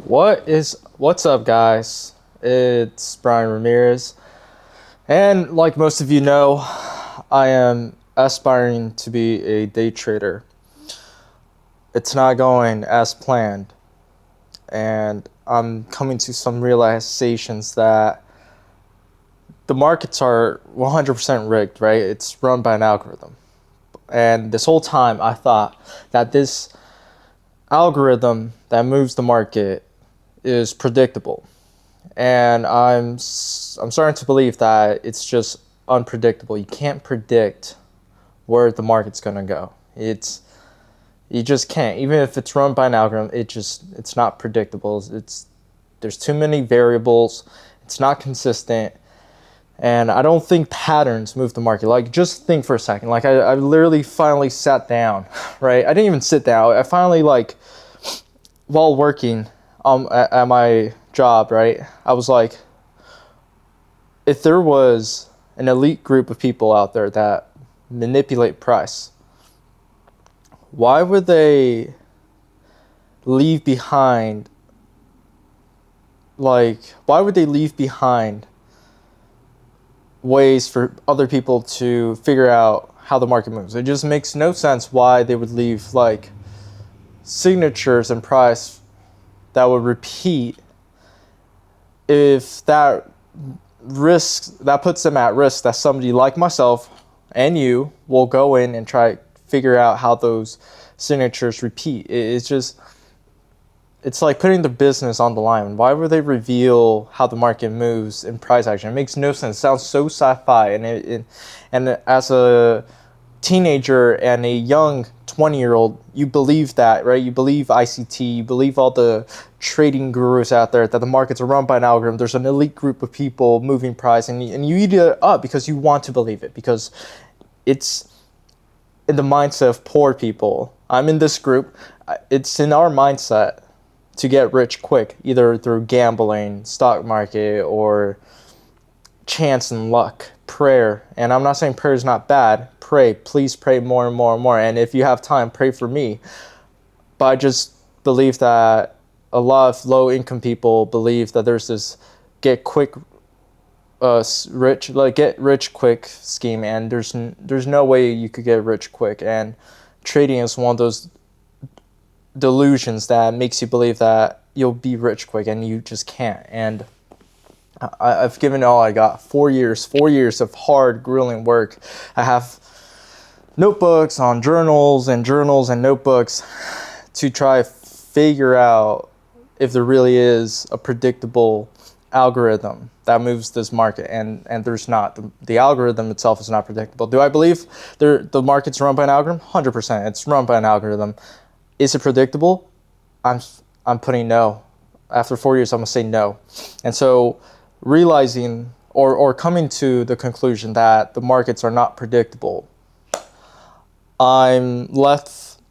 What's up, guys? It's Brian Ramirez, and like most of you know, I am aspiring to be a day trader. It's not going as planned, and I'm coming to some realizations that the markets are 100% rigged, right? It's run by an algorithm. And this whole time I thought that this algorithm that moves the market is predictable. And I'm starting to believe that it's just unpredictable. You can't predict where the market's going to go. You just can't. Even if it's run by an algorithm, it's not predictable. There's too many variables. It's not consistent. And I don't think patterns move the market. Like, just think for a second. Like, I literally finally sat down, right? I didn't even sit down. I finally, like, while working at my job, right? I was like, if there was an elite group of people out there that manipulate price, why would they leave behind, why would they leave behind ways for other people to figure out how the market moves? It just makes no sense why they would leave like signatures and price that would repeat, if that puts them at risk that somebody like myself and you will go in and try to figure out how those signatures repeat. It's like putting the business on the line. Why would they reveal how the market moves in price action? It makes no sense. It sounds so sci-fi, and as a teenager and a young 20-year-old, you believe that, right? You believe ICT, you believe all the trading gurus out there, that the markets are run by an algorithm. There's an elite group of people moving price, and you eat it up because you want to believe it, because it's in the mindset of poor people. I'm in this group. It's in our mindset to get rich quick, either through gambling, stock market, or chance and luck, prayer. And I'm not saying prayer is not bad. Pray, please pray more and more and more. And if you have time, pray for me. But I just believe that a lot of low income people believe that there's this get rich quick scheme, and there's no way you could get rich quick. And trading is one of those delusions that makes you believe that you'll be rich quick, and you just can't. And I've given all I got. 4 years of hard, grueling work. I have notebooks on journals and notebooks to try figure out if there really is a predictable algorithm that moves this market, and there's not. The algorithm itself is not predictable. Do I believe the market's run by an algorithm? 100%. It's run by an algorithm. Is it predictable? I'm putting no. After 4 years, I'm gonna say no. And so realizing or coming to the conclusion that the markets are not predictable, I'm left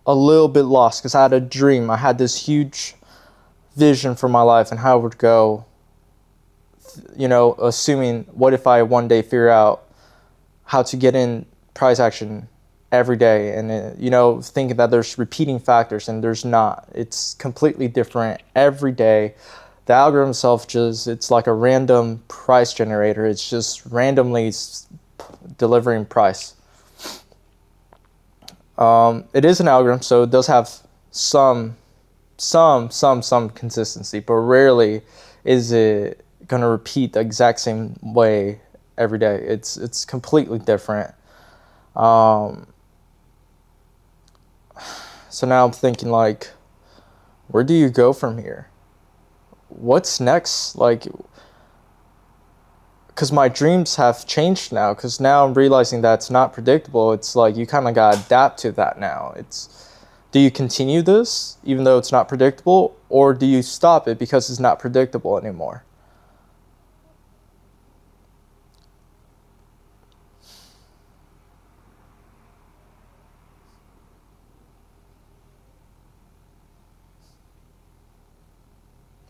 a little bit lost, because I had a dream. I had this huge vision for my life and how it would go, assuming, what if I one day figure out how to get in price action every day, and thinking that there's repeating factors, and there's not. It's completely different every day. The algorithm itself, it's like a random price generator. It's just randomly delivering price. It is an algorithm, so it does have some consistency, but rarely is it gonna repeat the exact same way every day. It's completely different. So now I'm thinking, like, where do you go from here? What's next? Like, because my dreams have changed now, because now I'm realizing that it's not predictable. It's like you kind of got to adapt to that now. Do you continue this even though it's not predictable, or do you stop it because it's not predictable anymore?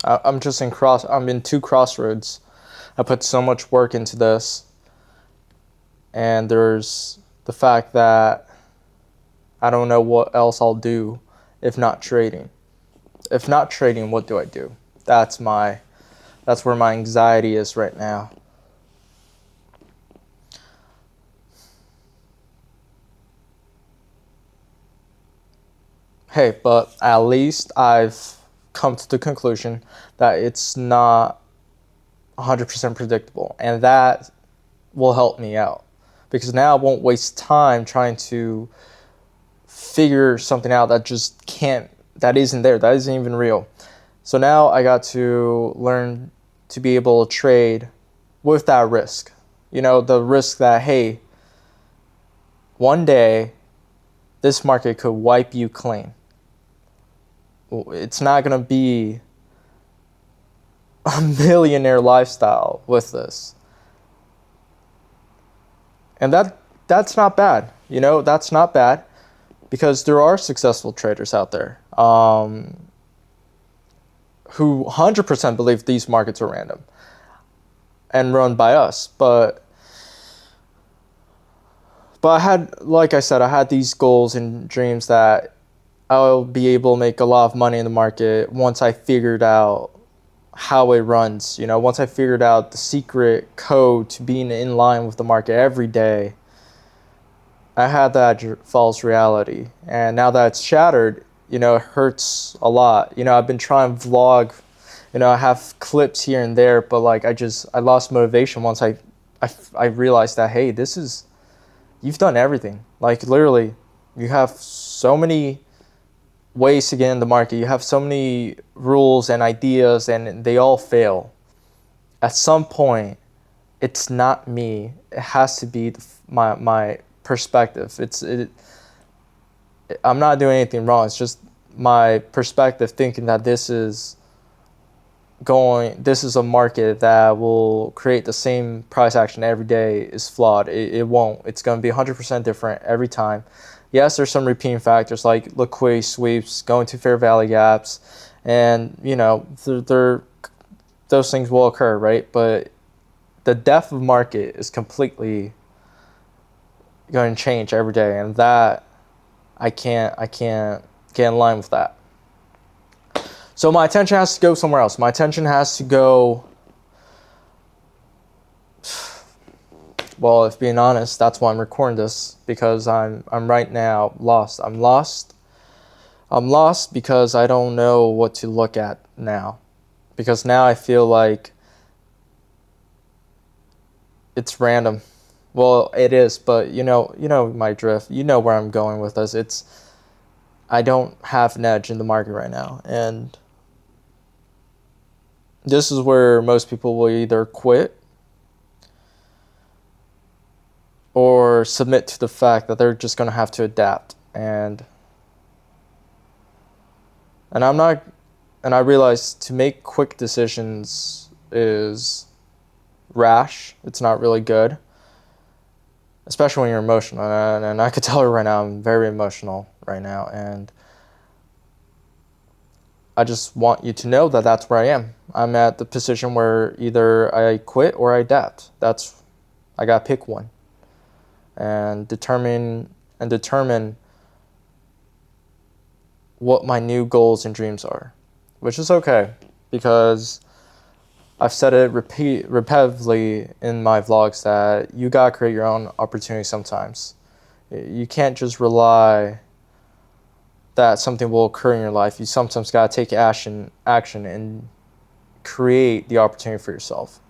I'm in two crossroads. I put so much work into this, and there's the fact that I don't know what else I'll do if not trading. if not trading, what do I do? That's where my anxiety is right now. Hey, but at least I've come to the conclusion that it's not 100% predictable, and that will help me out, because now I won't waste time trying to figure something out that just can't, that isn't there, that isn't even real. So now I got to learn to be able to trade with that risk. The risk that, hey, one day this market could wipe you clean. It's not going to be a millionaire lifestyle with this. And that's not bad. That's not bad, because there are successful traders out there who 100% believe these markets are random and run by us. But I had, like I said, I had these goals and dreams that I'll be able to make a lot of money in the market once I figured out how it runs. Once I figured out the secret code to being in line with the market every day. I had that false reality, and now that it's shattered, it hurts a lot. I've been trying to vlog, I have clips here and there, but like I lost motivation once I realized that, hey, you've done everything. Like literally, you have so many ways to get in the market. You have so many rules and ideas, and they all fail. At some point, it's not me. It has to be my perspective. I'm not doing anything wrong. It's just my perspective, thinking that this is a market that will create the same price action every day is flawed. It won't. It's going to be 100% different every time. Yes, there's some repeating factors like liquidity sweeps, going to fair value gaps, and those things will occur, right? But the depth of market is completely going to change every day, and that I can't get in line with that. So my attention has to go somewhere else. My attention has to go, well, if being honest, that's why I'm recording this, because I'm right now lost. I'm lost because I don't know what to look at now, because now I feel like it's random. Well, it is, but you know my drift. You know where I'm going with this. I don't have an edge in the market right now, and this is where most people will either quit or submit to the fact that they're just going to have to adapt. And I realize to make quick decisions is rash. It's not really good, especially when you're emotional. And I could tell her right now I'm very emotional right now, and I just want you to know that that's where I am. I'm at the position where either I quit or I adapt. I gotta pick one, and determine what my new goals and dreams are, which is okay, because I've said it repetitively in my vlogs that you gotta create your own opportunity sometimes. You can't just rely that something will occur in your life. You sometimes gotta take action and create the opportunity for yourself.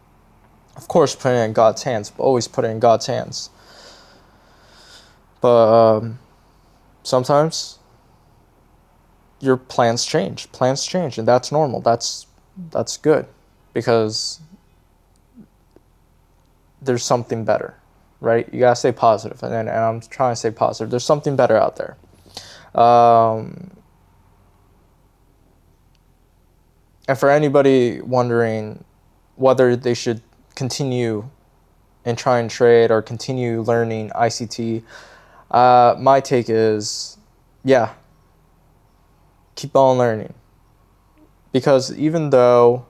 Of course, put it in God's hands, but always put it in God's hands. But sometimes your plans change, and that's normal. That's good, because there's something better, right? You gotta stay positive, and I'm trying to stay positive. There's something better out there. And for anybody wondering whether they should continue and try and trade or continue learning ICT, my take is, yeah, keep on learning. Because even though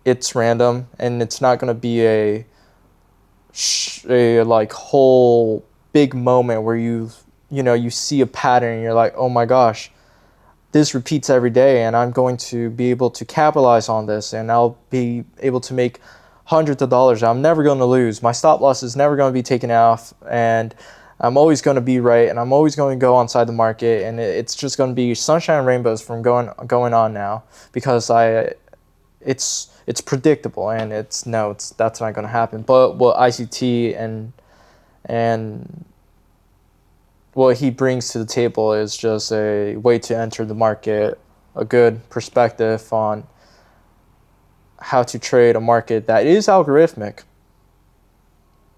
it's random and it's not going to be a like whole big moment where you see a pattern and you're like, oh my gosh, this repeats every day, and I'm going to be able to capitalize on this, and I'll be able to make hundreds of dollars. I'm never going to lose. My stop loss is never going to be taken off, and I'm always going to be right, and I'm always going to go onside the market, and it's just going to be sunshine and rainbows from going on now, because it's predictable, and that's not going to happen. But what ICT and what he brings to the table is just a way to enter the market, a good perspective on how to trade a market that is algorithmic,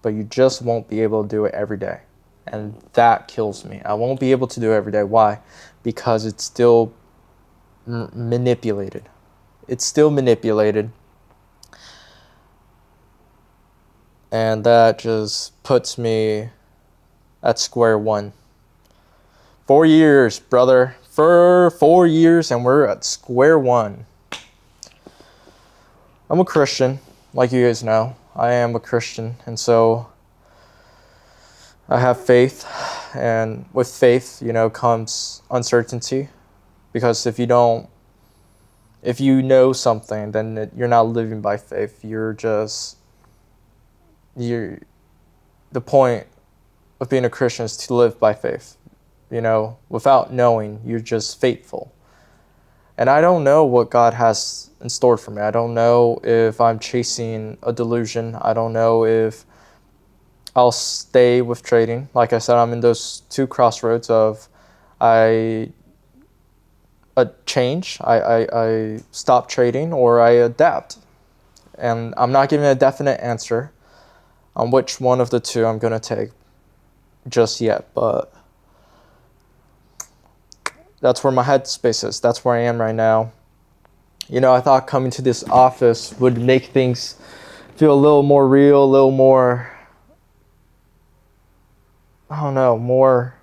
but you just won't be able to do it every day. And that kills me. I won't be able to do it every day. Why? Because it's still manipulated. It's still manipulated. And that just puts me at square one. 4 years, brother. For 4 years, and we're at square one. I'm a Christian, like you guys know. I am a Christian, and so I have faith, and with faith, comes uncertainty, because if you know something, then you're not living by faith. The point of being a Christian is to live by faith. Without knowing, you're just faithful. And I don't know what God has in store for me. I don't know if I'm chasing a delusion. I don't know if I'll stay with trading. Like I said, I'm in those two crossroads of a change, I stop trading, or I adapt. And I'm not giving a definite answer on which one of the two I'm going to take just yet, but that's where my headspace is. That's where I am right now. I thought coming to this office would make things feel a little more real, a little more, I don't know, more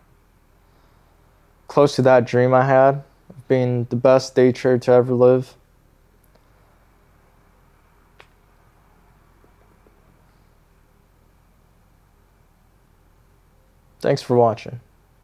close to that dream I had of being the best day trader to ever live. Thanks for watching.